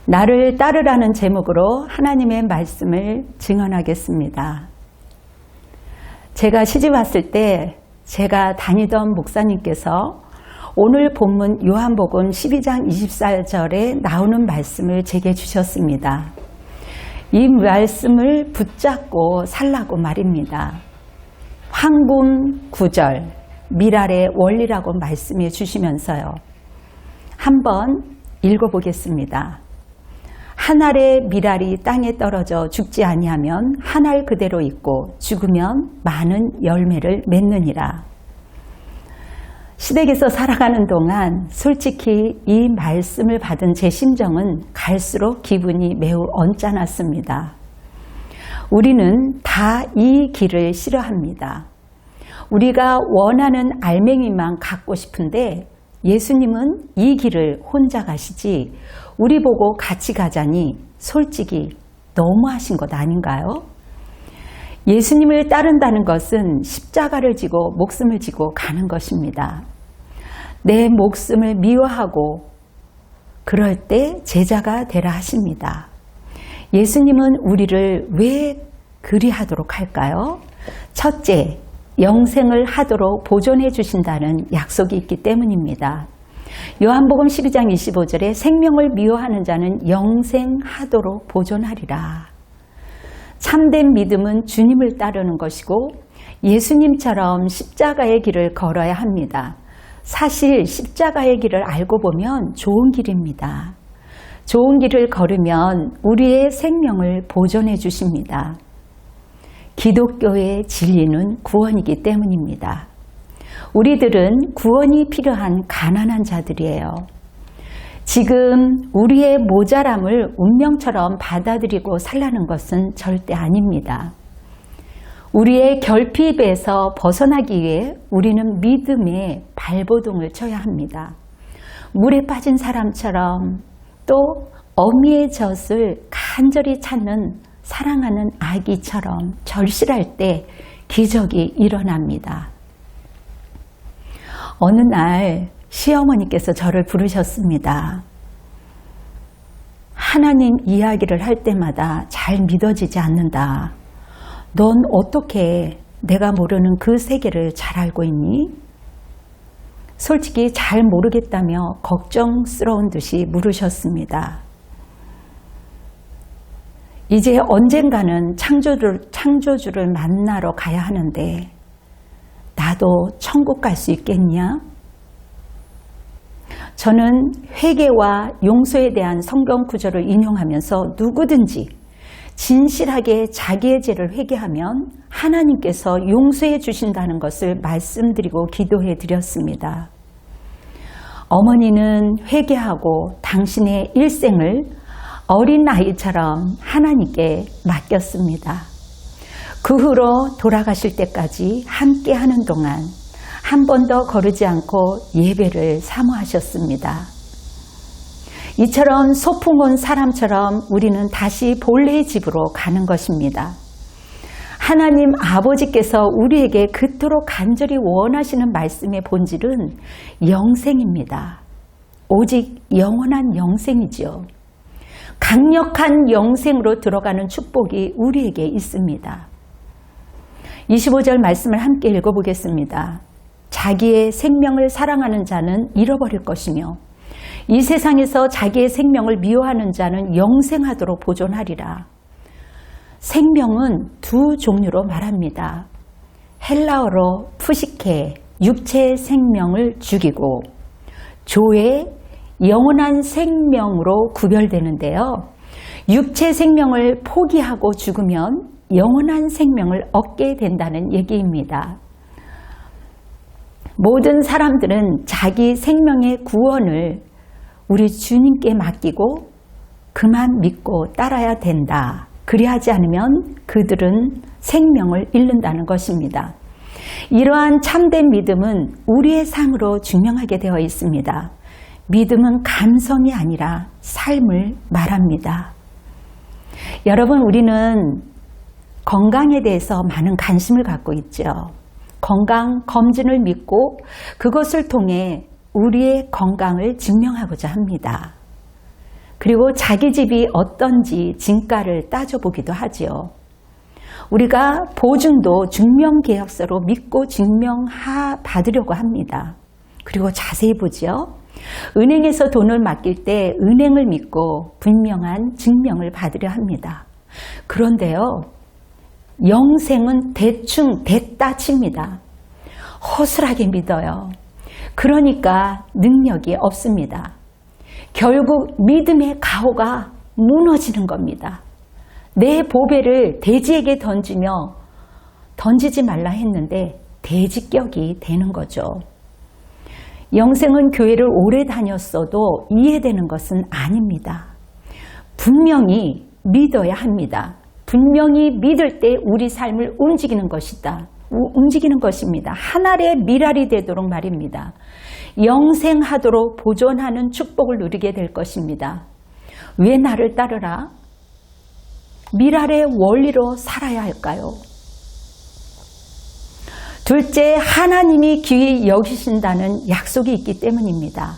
나를 따르라는 제목으로 하나님의 말씀을 증언하겠습니다. 제가 시집 왔을 때 제가 다니던 목사님께서 오늘 본문 요한복음 12장 24절에 나오는 말씀을 제게 주셨습니다. 이 말씀을 붙잡고 살라고 말입니다. 황금 구절, 미랄의 원리라고 말씀해 주시면서요. 한번 읽어보겠습니다. 한 알의 미랄이 땅에 떨어져 죽지 아니하면 한 알 그대로 있고 죽으면 많은 열매를 맺느니라. 시댁에서 살아가는 동안 솔직히 이 말씀을 받은 제 심정은 갈수록 기분이 매우 언짢았습니다. 우리는 다 이 길을 싫어합니다. 우리가 원하는 알맹이만 갖고 싶은데 예수님은 이 길을 혼자 가시지 우리 보고 같이 가자니 솔직히 너무하신 것 아닌가요? 예수님을 따른다는 것은 십자가를 지고 목숨을 지고 가는 것입니다. 내 목숨을 미워하고 그럴 때 제자가 되라 하십니다. 예수님은 우리를 왜 그리하도록 할까요? 첫째, 영생을 하도록 보존해 주신다는 약속이 있기 때문입니다. 요한복음 12장 25절에 생명을 미워하는 자는 영생하도록 보존하리라. 참된 믿음은 주님을 따르는 것이고 예수님처럼 십자가의 길을 걸어야 합니다. 사실 십자가의 길을 알고 보면 좋은 길입니다. 좋은 길을 걸으면 우리의 생명을 보존해 주십니다. 기독교의 진리는 구원이기 때문입니다. 우리들은 구원이 필요한 가난한 자들이에요. 지금 우리의 모자람을 운명처럼 받아들이고 살라는 것은 절대 아닙니다. 우리의 결핍에서 벗어나기 위해 우리는 믿음의 발버둥을 쳐야 합니다. 물에 빠진 사람처럼 또 어미의 젖을 간절히 찾는 사랑하는 아기처럼 절실할 때 기적이 일어납니다. 어느 날 시어머니께서 저를 부르셨습니다. 하나님 이야기를 할 때마다 잘 믿어지지 않는다. 넌 어떻게 내가 모르는 그 세계를 잘 알고 있니? 솔직히 잘 모르겠다며 걱정스러운 듯이 물으셨습니다. 이제 언젠가는 창조주를 만나러 가야 하는데 나도 천국 갈 수 있겠냐? 저는 회개와 용서에 대한 성경 구절을 인용하면서 누구든지 진실하게 자기의 죄를 회개하면 하나님께서 용서해 주신다는 것을 말씀드리고 기도해 드렸습니다. 어머니는 회개하고 당신의 일생을 어린 아이처럼 하나님께 맡겼습니다. 그 후로 돌아가실 때까지 함께 하는 동안 한 번도 거르지 않고 예배를 사모하셨습니다. 이처럼 소풍 온 사람처럼 우리는 다시 본래의 집으로 가는 것입니다. 하나님 아버지께서 우리에게 그토록 간절히 원하시는 말씀의 본질은 영생입니다. 오직 영원한 영생이죠. 강력한 영생으로 들어가는 축복이 우리에게 있습니다. 25절 말씀을 함께 읽어보겠습니다. 자기의 생명을 사랑하는 자는 잃어버릴 것이며 이 세상에서 자기의 생명을 미워하는 자는 영생하도록 보존하리라. 생명은 두 종류로 말합니다. 헬라어로 푸시케, 육체의 생명을 죽이고 조의 영원한 생명으로 구별되는데요. 육체 생명을 포기하고 죽으면 영원한 생명을 얻게 된다는 얘기입니다. 모든 사람들은 자기 생명의 구원을 우리 주님께 맡기고 그만 믿고 따라야 된다. 그리하지 않으면 그들은 생명을 잃는다는 것입니다. 이러한 참된 믿음은 우리의 삶으로 증명하게 되어 있습니다. 믿음은 감성이 아니라 삶을 말합니다. 여러분, 우리는 건강에 대해서 많은 관심을 갖고 있죠. 건강 검진을 믿고 그것을 통해 우리의 건강을 증명하고자 합니다. 그리고 자기 집이 어떤지 진가를 따져보기도 하지요. 우리가 보증도 증명계약서로 믿고 받으려고 합니다. 그리고 자세히 보죠. 은행에서 돈을 맡길 때 은행을 믿고 분명한 증명을 받으려 합니다. 그런데요, 영생은 대충 됐다 칩니다. 허술하게 믿어요. 그러니까 능력이 없습니다. 결국 믿음의 가호가 무너지는 겁니다. 내 보배를 돼지에게 던지지 말라 했는데 돼지격이 되는 거죠. 영생은 교회를 오래 다녔어도 이해되는 것은 아닙니다. 분명히 믿어야 합니다. 분명히 믿을 때 우리 삶을 움직이는 것입니다. 한 알의 밀알이 되도록 말입니다. 영생하도록 보존하는 축복을 누리게 될 것입니다. 왜 나를 따르라? 밀알의 원리로 살아야 할까요? 둘째, 하나님이 귀히 여기신다는 약속이 있기 때문입니다.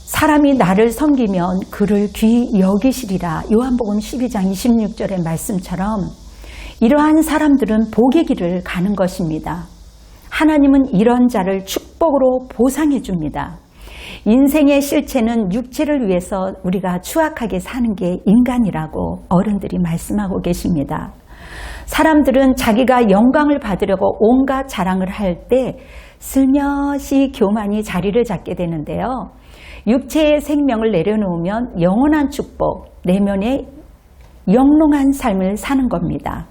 사람이 나를 섬기면 그를 귀히 여기시리라. 요한복음 12장 26절의 말씀처럼 이러한 사람들은 복의 길을 가는 것입니다. 하나님은 이런 자를 축복으로 보상해 줍니다. 인생의 실체는 육체를 위해서 우리가 추악하게 사는 게 인간이라고 어른들이 말씀하고 계십니다. 사람들은 자기가 영광을 받으려고 온갖 자랑을 할 때 슬며시 교만이 자리를 잡게 되는데요. 육체의 생명을 내려놓으면 영원한 축복, 내면의 영롱한 삶을 사는 겁니다.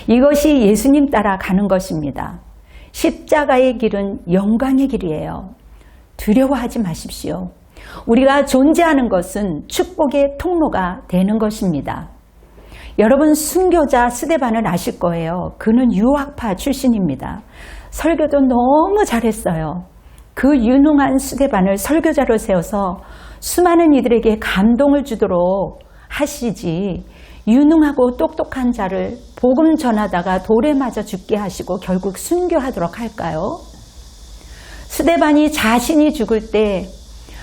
이것이 예수님 따라 가는 것입니다. 십자가의 길은 영광의 길이에요. 두려워하지 마십시오. 우리가 존재하는 것은 축복의 통로가 되는 것입니다. 여러분, 순교자 스데반을 아실 거예요. 그는 유학파 출신입니다. 설교도 너무 잘했어요. 그 유능한 스데반을 설교자로 세워서 수많은 이들에게 감동을 주도록 하시지, 유능하고 똑똑한 자를 복음 전하다가 돌에 맞아 죽게 하시고 결국 순교하도록 할까요? 스데반이 자신이 죽을 때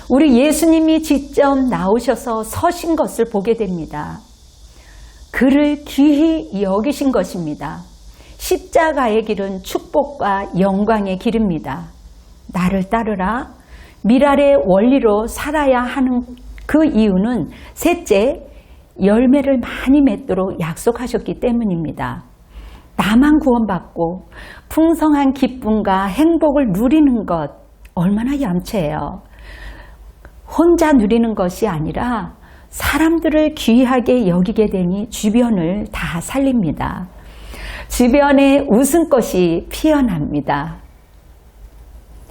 우리 예수님이 직접 나오셔서 서신 것을 보게 됩니다. 그를 귀히 여기신 것입니다. 십자가의 길은 축복과 영광의 길입니다. 나를 따르라. 밀알의 원리로 살아야 하는 그 이유는 셋째, 열매를 많이 맺도록 약속하셨기 때문입니다. 나만 구원받고 풍성한 기쁨과 행복을 누리는 것 얼마나 얌체해요. 혼자 누리는 것이 아니라 사람들을 귀하게 여기게 되니 주변을 다 살립니다. 주변에 웃음꽃이 피어납니다.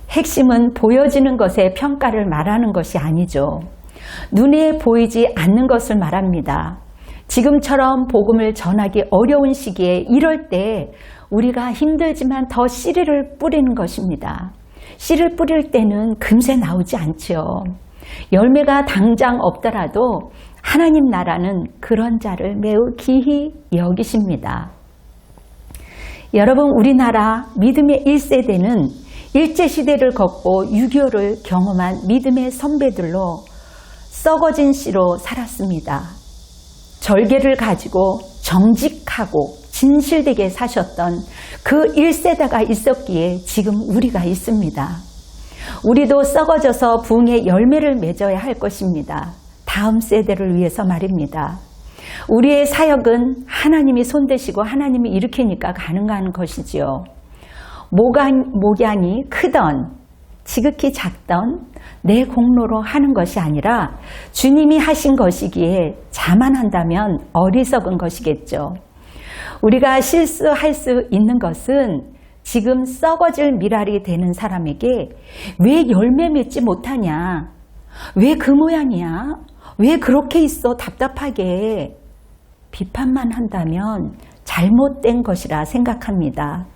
핵심은 보여지는 것의 평가를 말하는 것이 아니죠. 눈에 보이지 않는 것을 말합니다. 지금처럼 복음을 전하기 어려운 시기에 이럴 때 우리가 힘들지만 더 씨를 뿌리는 것입니다. 씨를 뿌릴 때는 금세 나오지 않죠. 열매가 당장 없더라도 하나님 나라는 그런 자를 매우 귀히 여기십니다. 여러분, 우리나라 믿음의 1세대는 일제시대를 겪고 6.25를 경험한 믿음의 선배들로 썩어진 씨로 살았습니다. 절개를 가지고 정직하고 진실되게 사셨던 그 1세대가 있었기에 지금 우리가 있습니다. 우리도 썩어져서 부흥의 열매를 맺어야 할 것입니다. 다음 세대를 위해서 말입니다. 우리의 사역은 하나님이 손대시고 하나님이 일으키니까 가능한 것이지요. 목양이 크던 지극히 작던 내 공로로 하는 것이 아니라 주님이 하신 것이기에 자만한다면 어리석은 것이겠죠. 우리가 실수할 수 있는 것은 지금 썩어질 밀알이 되는 사람에게 왜 열매 맺지 못하냐? 왜 그 모양이야? 왜 그렇게 있어? 답답하게 비판만 한다면 잘못된 것이라 생각합니다.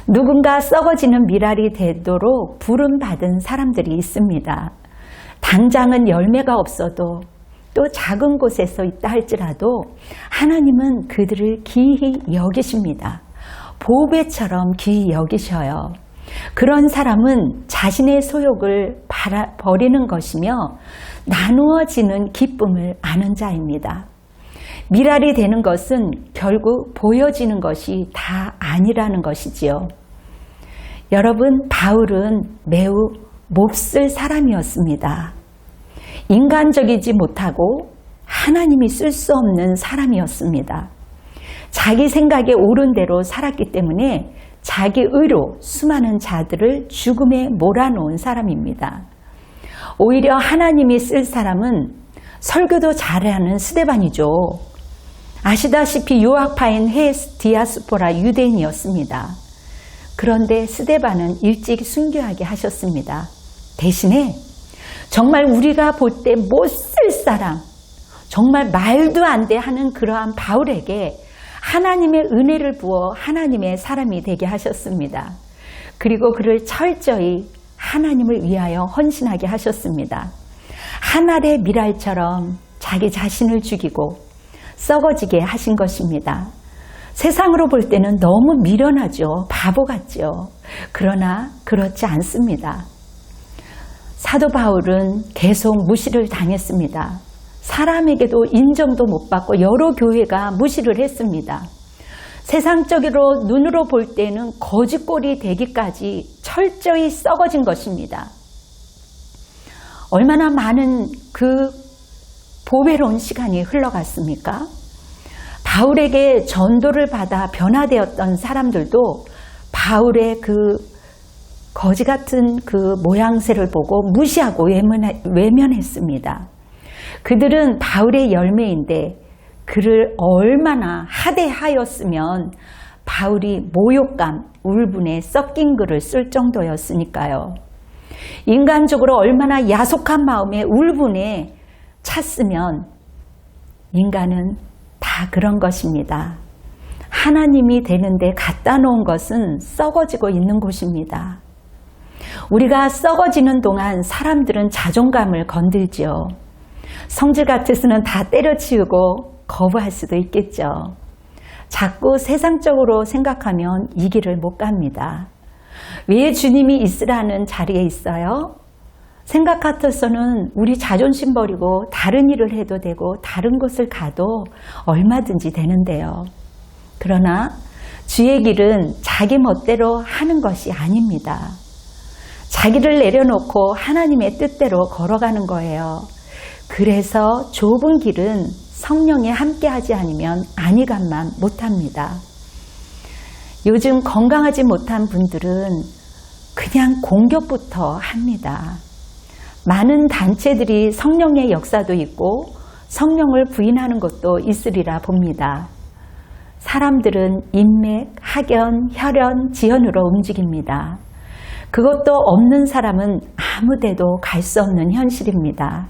누군가 썩어지는 밀알이 되도록 부름받은 사람들이 있습니다. 당장은 열매가 없어도 또 작은 곳에서 있다 할지라도 하나님은 그들을 귀히 여기십니다. 보배처럼 귀히 여기셔요. 그런 사람은 자신의 소욕을 버리는 것이며 나누어지는 기쁨을 아는 자입니다. 미랄이 되는 것은 결국 보여지는 것이 다 아니라는 것이지요. 여러분, 바울은 매우 몹쓸 사람이었습니다. 인간적이지 못하고 하나님이 쓸 수 없는 사람이었습니다. 자기 생각에 옳은 대로 살았기 때문에 자기 의로 수많은 자들을 죽음에 몰아놓은 사람입니다. 오히려 하나님이 쓸 사람은 설교도 잘하는 스데반이죠. 아시다시피 유학파인 디아스포라 유대인이었습니다. 그런데 스데반은 일찍 순교하게 하셨습니다. 대신에 정말 우리가 볼 때 못 쓸 사람, 정말 말도 안 돼 하는 그러한 바울에게 하나님의 은혜를 부어 하나님의 사람이 되게 하셨습니다. 그리고 그를 철저히 하나님을 위하여 헌신하게 하셨습니다. 한 알의 미랄처럼 자기 자신을 죽이고 썩어지게 하신 것입니다. 세상으로 볼 때는 너무 미련하죠. 바보 같죠. 그러나 그렇지 않습니다. 사도 바울은 계속 무시를 당했습니다. 사람에게도 인정도 못 받고 여러 교회가 무시를 했습니다. 세상적으로 눈으로 볼 때는 거짓골이 되기까지 철저히 썩어진 것입니다. 얼마나 많은 그 보배로운 시간이 흘러갔습니까? 바울에게 전도를 받아 변화되었던 사람들도 바울의 그 거지 같은 그 모양새를 보고 무시하고 외면했습니다. 그들은 바울의 열매인데 그를 얼마나 하대하였으면 바울이 모욕감, 울분에 섞인 글을 쓸 정도였으니까요. 인간적으로 얼마나 야속한 마음에 울분에 찼으면 인간은 다 그런 것입니다. 하나님이 되는데 갖다 놓은 것은 썩어지고 있는 곳입니다. 우리가 썩어지는 동안 사람들은 자존감을 건들지요. 성질 같아서는 다 때려치우고 거부할 수도 있겠죠. 자꾸 세상적으로 생각하면 이 길을 못 갑니다. 왜 주님이 있으라는 자리에 있어요? 생각 같아서는 우리 자존심 버리고 다른 일을 해도 되고 다른 곳을 가도 얼마든지 되는데요. 그러나 주의 길은 자기 멋대로 하는 것이 아닙니다. 자기를 내려놓고 하나님의 뜻대로 걸어가는 거예요. 그래서 좁은 길은 성령에 함께하지 않으면 안위감만 못합니다. 요즘 건강하지 못한 분들은 그냥 공격부터 합니다. 많은 단체들이 성령의 역사도 있고 성령을 부인하는 것도 있으리라 봅니다. 사람들은 인맥, 학연, 혈연, 지연으로 움직입니다. 그것도 없는 사람은 아무 데도 갈 수 없는 현실입니다.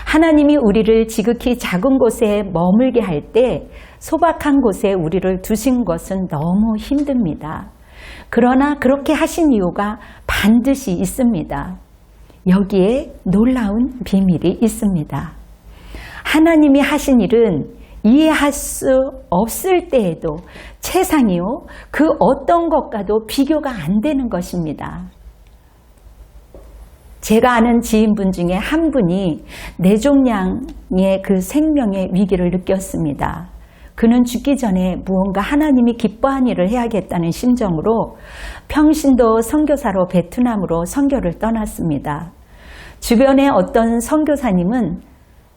하나님이 우리를 지극히 작은 곳에 머물게 할 때 소박한 곳에 우리를 두신 것은 너무 힘듭니다. 그러나 그렇게 하신 이유가 반드시 있습니다. 여기에 놀라운 비밀이 있습니다. 하나님이 하신 일은 이해할 수 없을 때에도 최상이요 그 어떤 것과도 비교가 안 되는 것입니다. 제가 아는 지인분 중에 한 분이 뇌종양의 그 생명의 위기를 느꼈습니다. 그는 죽기 전에 무언가 하나님이 기뻐한 일을 해야겠다는 심정으로 평신도 선교사로 베트남으로 선교를 떠났습니다. 주변에 어떤 선교사님은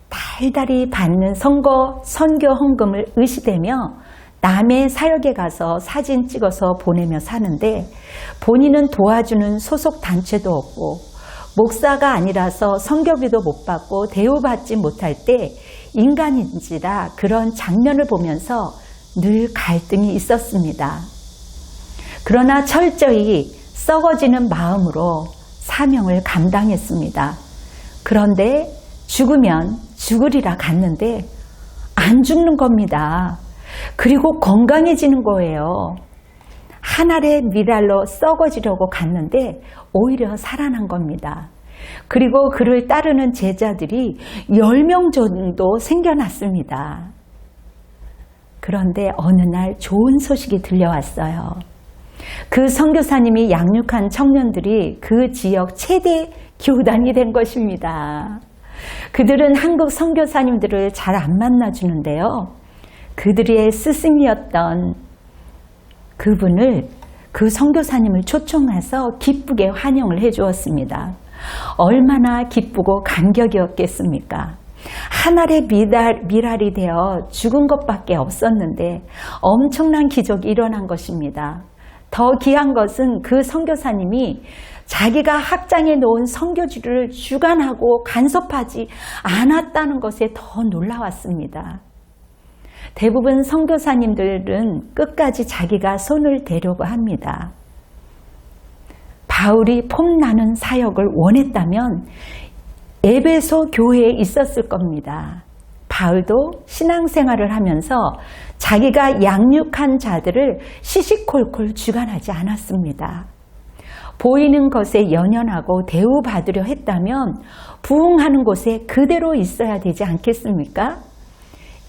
달달이 받는 선교 헌금을 의시되며 남의 사역에 가서 사진 찍어서 보내며 사는데 본인은 도와주는 소속 단체도 없고 목사가 아니라서 선교비도 못 받고 대우받지 못할 때 인간인지라 그런 장면을 보면서 늘 갈등이 있었습니다. 그러나 철저히 썩어지는 마음으로 사명을 감당했습니다. 그런데 죽으면 죽으리라 갔는데 안 죽는 겁니다. 그리고 건강해지는 거예요. 한 알의 미랄로 썩어지려고 갔는데 오히려 살아난 겁니다. 그리고 그를 따르는 제자들이 10명 정도 생겨났습니다. 그런데 어느 날 좋은 소식이 들려왔어요. 그 선교사님이 양육한 청년들이 그 지역 최대 교단이 된 것입니다. 그들은 한국 선교사님들을 잘 안 만나주는데요. 그들의 스승이었던 그분을, 그 선교사님을 초청해서 기쁘게 환영을 해주었습니다. 얼마나 기쁘고 감격이었겠습니까? 한 알의 미랄이 되어 죽은 것밖에 없었는데 엄청난 기적이 일어난 것입니다. 더 귀한 것은 그 선교사님이 자기가 학장에 놓은 선교지를 주관하고 간섭하지 않았다는 것에 더 놀라웠습니다. 대부분 선교사님들은 끝까지 자기가 손을 대려고 합니다. 바울이 폼나는 사역을 원했다면 에베소 교회에 있었을 겁니다. 바울도 신앙생활을 하면서 자기가 양육한 자들을 시시콜콜 주관하지 않았습니다. 보이는 것에 연연하고 대우받으려 했다면 부흥하는 곳에 그대로 있어야 되지 않겠습니까?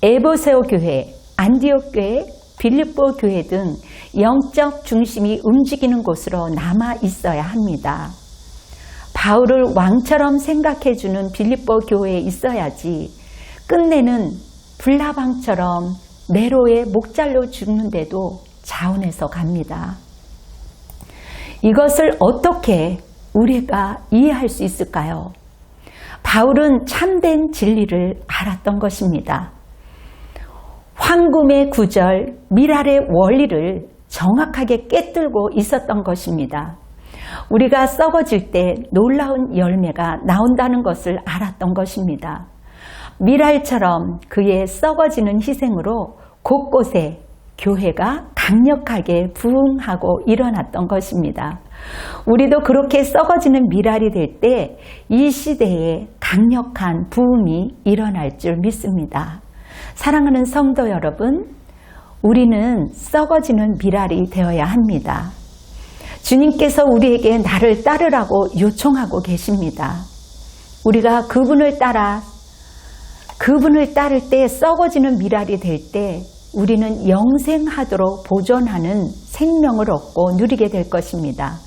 에베소 교회, 안디옥 교회, 빌립보 교회 등 영적 중심이 움직이는 곳으로 남아 있어야 합니다. 바울을 왕처럼 생각해주는 빌립보 교회에 있어야지 끝내는 불나방처럼 네로의 목잘로 죽는데도 자원해서 갑니다. 이것을 어떻게 우리가 이해할 수 있을까요? 바울은 참된 진리를 알았던 것입니다. 황금의 구절, 미랄의 원리를 정확하게 꿰뚫고 있었던 것입니다. 우리가 썩어질 때 놀라운 열매가 나온다는 것을 알았던 것입니다. 미랄처럼 그의 썩어지는 희생으로 곳곳에 교회가 강력하게 부흥하고 일어났던 것입니다. 우리도 그렇게 썩어지는 미랄이 될 때 이 시대에 강력한 부흥이 일어날 줄 믿습니다. 사랑하는 성도 여러분, 우리는 썩어지는 미랄이 되어야 합니다. 주님께서 우리에게 나를 따르라고 요청하고 계십니다. 우리가 그분을 따를 때 썩어지는 미랄이 될 때 우리는 영생하도록 보존하는 생명을 얻고 누리게 될 것입니다.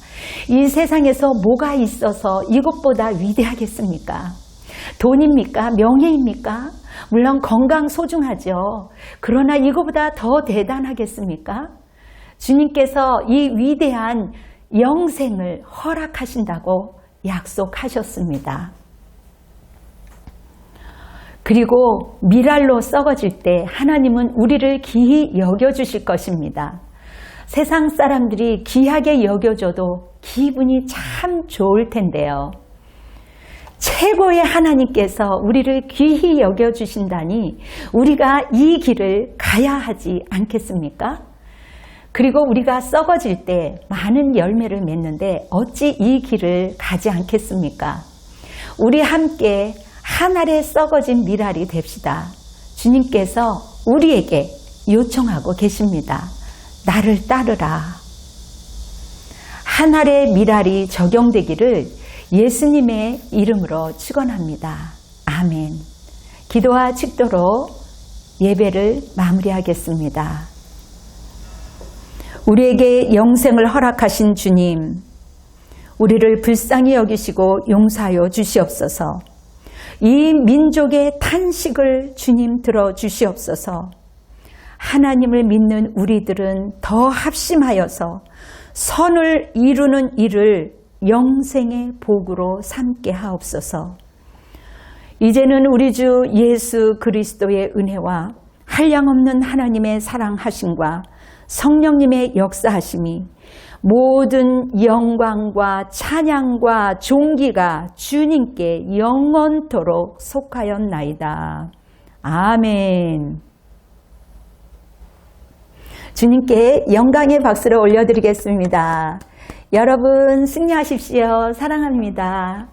이 세상에서 뭐가 있어서 이것보다 위대하겠습니까? 돈입니까? 명예입니까? 물론 건강 소중하죠. 그러나 이거보다 더 대단하겠습니까? 주님께서 이 위대한 영생을 허락하신다고 약속하셨습니다. 그리고 미랄로 썩어질 때 하나님은 우리를 귀히 여겨주실 것입니다. 세상 사람들이 귀하게 여겨줘도 기분이 참 좋을 텐데요. 최고의 하나님께서 우리를 귀히 여겨주신다니 우리가 이 길을 가야 하지 않겠습니까? 그리고 우리가 썩어질 때 많은 열매를 맺는데 어찌 이 길을 가지 않겠습니까? 우리 함께 한 알의 썩어진 미랄이 됩시다. 주님께서 우리에게 요청하고 계십니다. 나를 따르라. 한 알의 미랄이 적용되기를 예수님의 이름으로 축원합니다. 아멘. 기도와 축도로 예배를 마무리하겠습니다. 우리에게 영생을 허락하신 주님, 우리를 불쌍히 여기시고 용서하여 주시옵소서. 이 민족의 탄식을 주님 들어주시옵소서. 하나님을 믿는 우리들은 더 합심하여서 선을 이루는 일을 영생의 복으로 삼게 하옵소서. 이제는 우리 주 예수 그리스도의 은혜와 한량없는 하나님의 사랑하심과 성령님의 역사하심이 모든 영광과 찬양과 존귀가 주님께 영원토록 속하였나이다. 아멘. 주님께 영광의 박수를 올려드리겠습니다. 여러분 승리하십시오. 사랑합니다.